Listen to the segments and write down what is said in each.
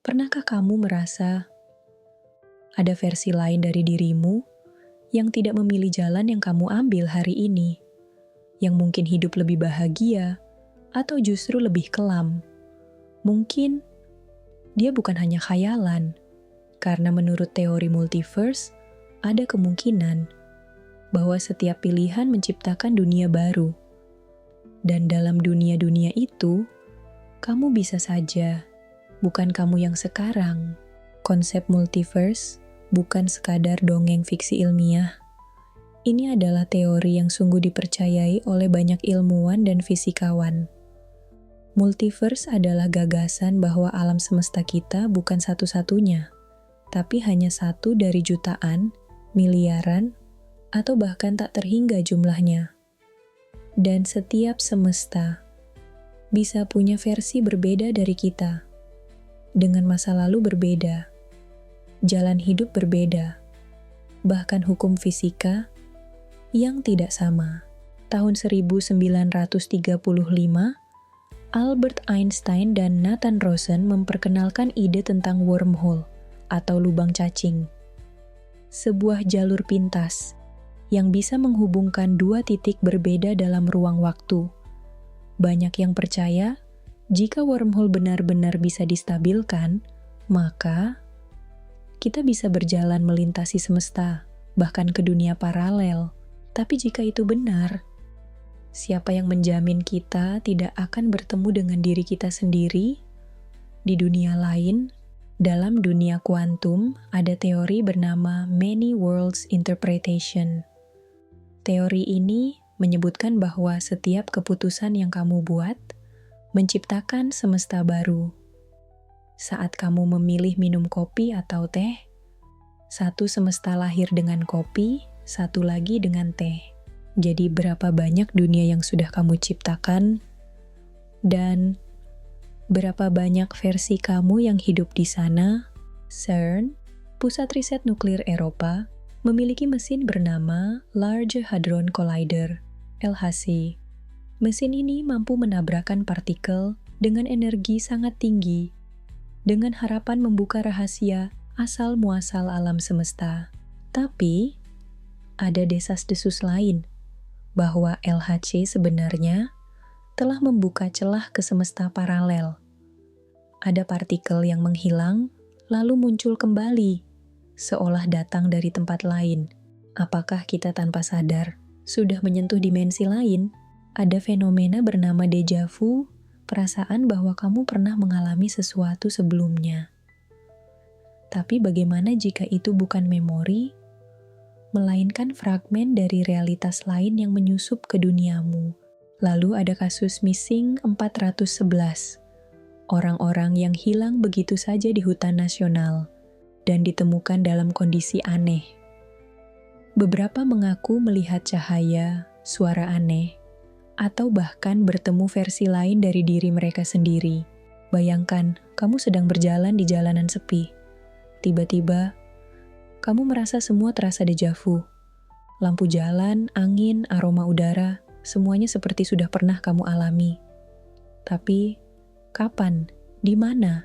Pernahkah kamu merasa ada versi lain dari dirimu yang tidak memilih jalan yang kamu ambil hari ini, yang mungkin hidup lebih bahagia atau justru lebih kelam? Mungkin dia bukan hanya khayalan, karena menurut teori multiverse, ada kemungkinan bahwa setiap pilihan menciptakan dunia baru. Dan dalam dunia-dunia itu, kamu bisa saja bukan kamu yang sekarang. Konsep multiverse bukan sekadar dongeng fiksi ilmiah. Ini adalah teori yang sungguh dipercayai oleh banyak ilmuwan dan fisikawan. Multiverse adalah gagasan bahwa alam semesta kita bukan satu-satunya, tapi hanya satu dari jutaan, miliaran, atau bahkan tak terhingga jumlahnya. Dan setiap semesta bisa punya versi berbeda dari kita, dengan masa lalu berbeda, jalan hidup berbeda, bahkan hukum fisika yang tidak sama. Tahun 1935, Albert Einstein dan Nathan Rosen memperkenalkan ide tentang wormhole atau lubang cacing, sebuah jalur pintas yang bisa menghubungkan dua titik berbeda dalam ruang waktu. Banyak yang percaya, jika wormhole benar-benar bisa distabilkan, maka kita bisa berjalan melintasi semesta, bahkan ke dunia paralel. Tapi jika itu benar, siapa yang menjamin kita tidak akan bertemu dengan diri kita sendiri di dunia lain? Dalam dunia kuantum, ada teori bernama Many Worlds Interpretation. Teori ini menyebutkan bahwa setiap keputusan yang kamu buat menciptakan semesta baru. Saat kamu memilih minum kopi atau teh, satu semesta lahir dengan kopi, satu lagi dengan teh. Jadi berapa banyak dunia yang sudah kamu ciptakan, dan berapa banyak versi kamu yang hidup di sana? CERN, Pusat Riset Nuklir Eropa, memiliki mesin bernama Large Hadron Collider, LHC. Mesin ini mampu menabrakkan partikel dengan energi sangat tinggi, dengan harapan membuka rahasia asal-muasal alam semesta. Tapi, ada desas-desus lain, bahwa LHC sebenarnya telah membuka celah ke semesta paralel. Ada partikel yang menghilang, lalu muncul kembali, seolah datang dari tempat lain. Apakah kita tanpa sadar sudah menyentuh dimensi lain? Ada fenomena bernama déjà vu, perasaan bahwa kamu pernah mengalami sesuatu sebelumnya. Tapi bagaimana jika itu bukan memori, melainkan fragmen dari realitas lain yang menyusup ke duniamu? Lalu ada kasus Missing 411, orang-orang yang hilang begitu saja di hutan nasional dan ditemukan dalam kondisi aneh. Beberapa mengaku melihat cahaya, suara aneh, atau bahkan bertemu versi lain dari diri mereka sendiri. Bayangkan, kamu sedang berjalan di jalanan sepi. Tiba-tiba, kamu merasa semua terasa déjà vu. Lampu jalan, angin, aroma udara, semuanya seperti sudah pernah kamu alami. Tapi, kapan? Di mana?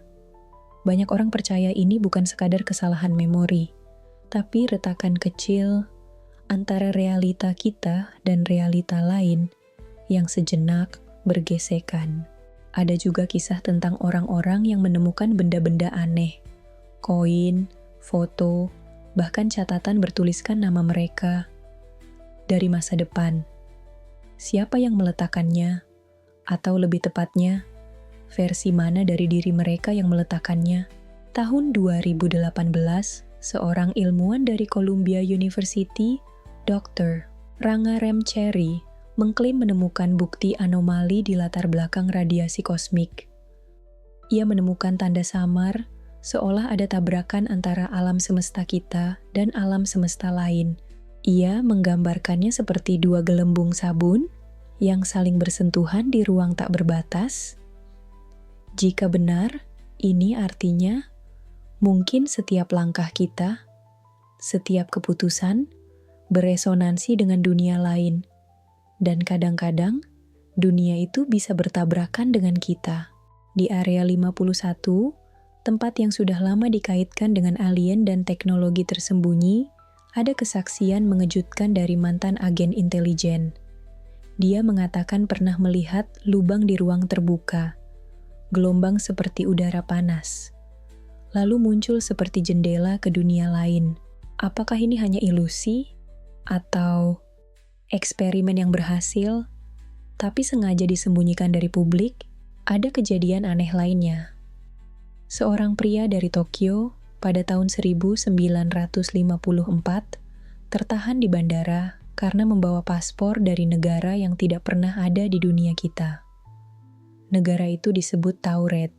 Banyak orang percaya ini bukan sekadar kesalahan memori, tapi retakan kecil antara realita kita dan realita lain yang sejenak bergesekan. Ada juga kisah tentang orang-orang yang menemukan benda-benda aneh, koin, foto, bahkan catatan bertuliskan nama mereka dari masa depan. Siapa yang meletakkannya? Atau lebih tepatnya, versi mana dari diri mereka yang meletakkannya? Tahun 2018, seorang ilmuwan dari Columbia University, Dr. Ranga Ramcherry, mengklaim menemukan bukti anomali di latar belakang radiasi kosmik. Ia menemukan tanda samar, seolah ada tabrakan antara alam semesta kita dan alam semesta lain. Ia menggambarkannya seperti dua gelembung sabun yang saling bersentuhan di ruang tak berbatas. Jika benar, ini artinya mungkin setiap langkah kita, setiap keputusan, beresonansi dengan dunia lain. Dan kadang-kadang, dunia itu bisa bertabrakan dengan kita. Di area 51, tempat yang sudah lama dikaitkan dengan alien dan teknologi tersembunyi, ada kesaksian mengejutkan dari mantan agen intelijen. Dia mengatakan pernah melihat lubang di ruang terbuka, gelombang seperti udara panas, lalu muncul seperti jendela ke dunia lain. Apakah ini hanya ilusi? Atau eksperimen yang berhasil, tapi sengaja disembunyikan dari publik? Ada kejadian aneh lainnya. Seorang pria dari Tokyo pada tahun 1954 tertahan di bandara karena membawa paspor dari negara yang tidak pernah ada di dunia kita. Negara itu disebut Tauret,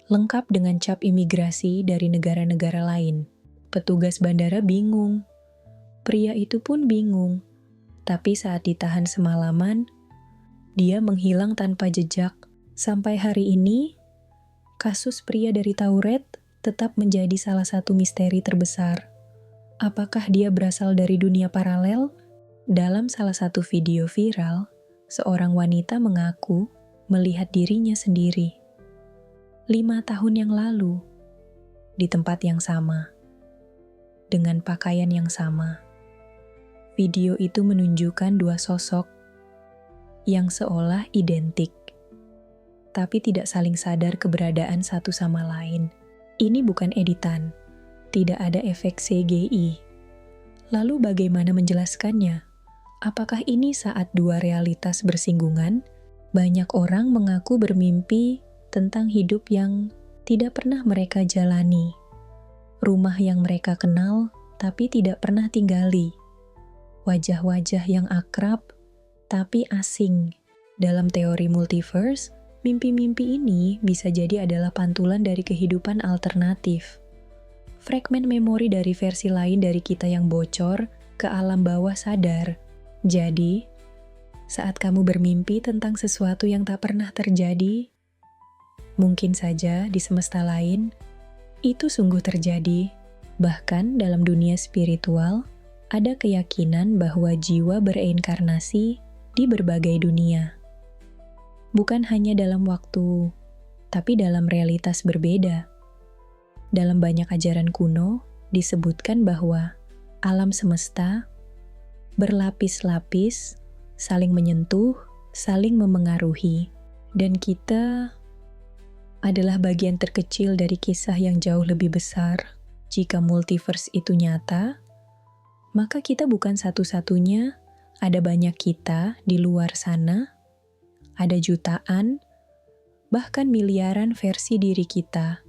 lengkap dengan cap imigrasi dari negara-negara lain. Petugas bandara bingung. Pria itu pun bingung. Tapi saat ditahan semalaman, dia menghilang tanpa jejak. Sampai hari ini, kasus pria dari Tauret tetap menjadi salah satu misteri terbesar. Apakah dia berasal dari dunia paralel? Dalam salah satu video viral, seorang wanita mengaku melihat dirinya sendiri 5 tahun yang lalu, di tempat yang sama, dengan pakaian yang sama. Video itu menunjukkan dua sosok yang seolah identik, tapi tidak saling sadar keberadaan satu sama lain. Ini bukan editan, tidak ada efek CGI. Lalu bagaimana menjelaskannya? Apakah ini saat dua realitas bersinggungan? Banyak orang mengaku bermimpi tentang hidup yang tidak pernah mereka jalani, rumah yang mereka kenal tapi tidak pernah tinggali, wajah-wajah yang akrab tapi asing. Dalam teori multiverse, mimpi-mimpi ini bisa jadi adalah pantulan dari kehidupan alternatif. Fragmen memori dari versi lain dari kita yang bocor ke alam bawah sadar. Jadi, saat kamu bermimpi tentang sesuatu yang tak pernah terjadi, mungkin saja di semesta lain, itu sungguh terjadi. Bahkan dalam dunia spiritual, ada keyakinan bahwa jiwa bereinkarnasi di berbagai dunia. Bukan hanya dalam waktu, tapi dalam realitas berbeda. Dalam banyak ajaran kuno, disebutkan bahwa alam semesta berlapis-lapis, saling menyentuh, saling memengaruhi, dan kita adalah bagian terkecil dari kisah yang jauh lebih besar. Jika multiverse itu nyata, maka kita bukan satu-satunya, ada banyak kita di luar sana. Ada jutaan, bahkan miliaran versi diri kita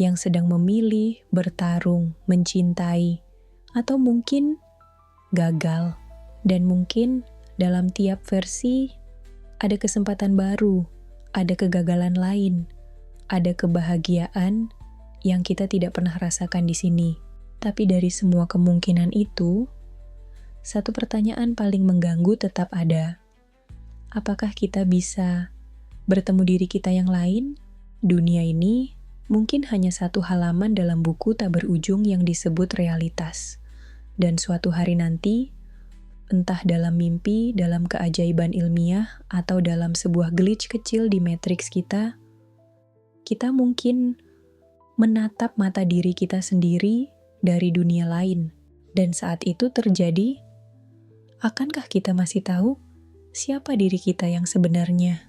yang sedang memilih, bertarung, mencintai, atau mungkin gagal. Dan mungkin dalam tiap versi ada kesempatan baru, ada kegagalan lain, ada kebahagiaan yang kita tidak pernah rasakan di sini. Tapi dari semua kemungkinan itu, satu pertanyaan paling mengganggu tetap ada. Apakah kita bisa bertemu diri kita yang lain? Dunia ini mungkin hanya satu halaman dalam buku tak berujung yang disebut realitas. Dan suatu hari nanti, entah dalam mimpi, dalam keajaiban ilmiah, atau dalam sebuah glitch kecil di matriks kita mungkin menatap mata diri kita sendiri dari dunia lain. Dan saat itu terjadi, akankah kita masih tahu siapa diri kita yang sebenarnya?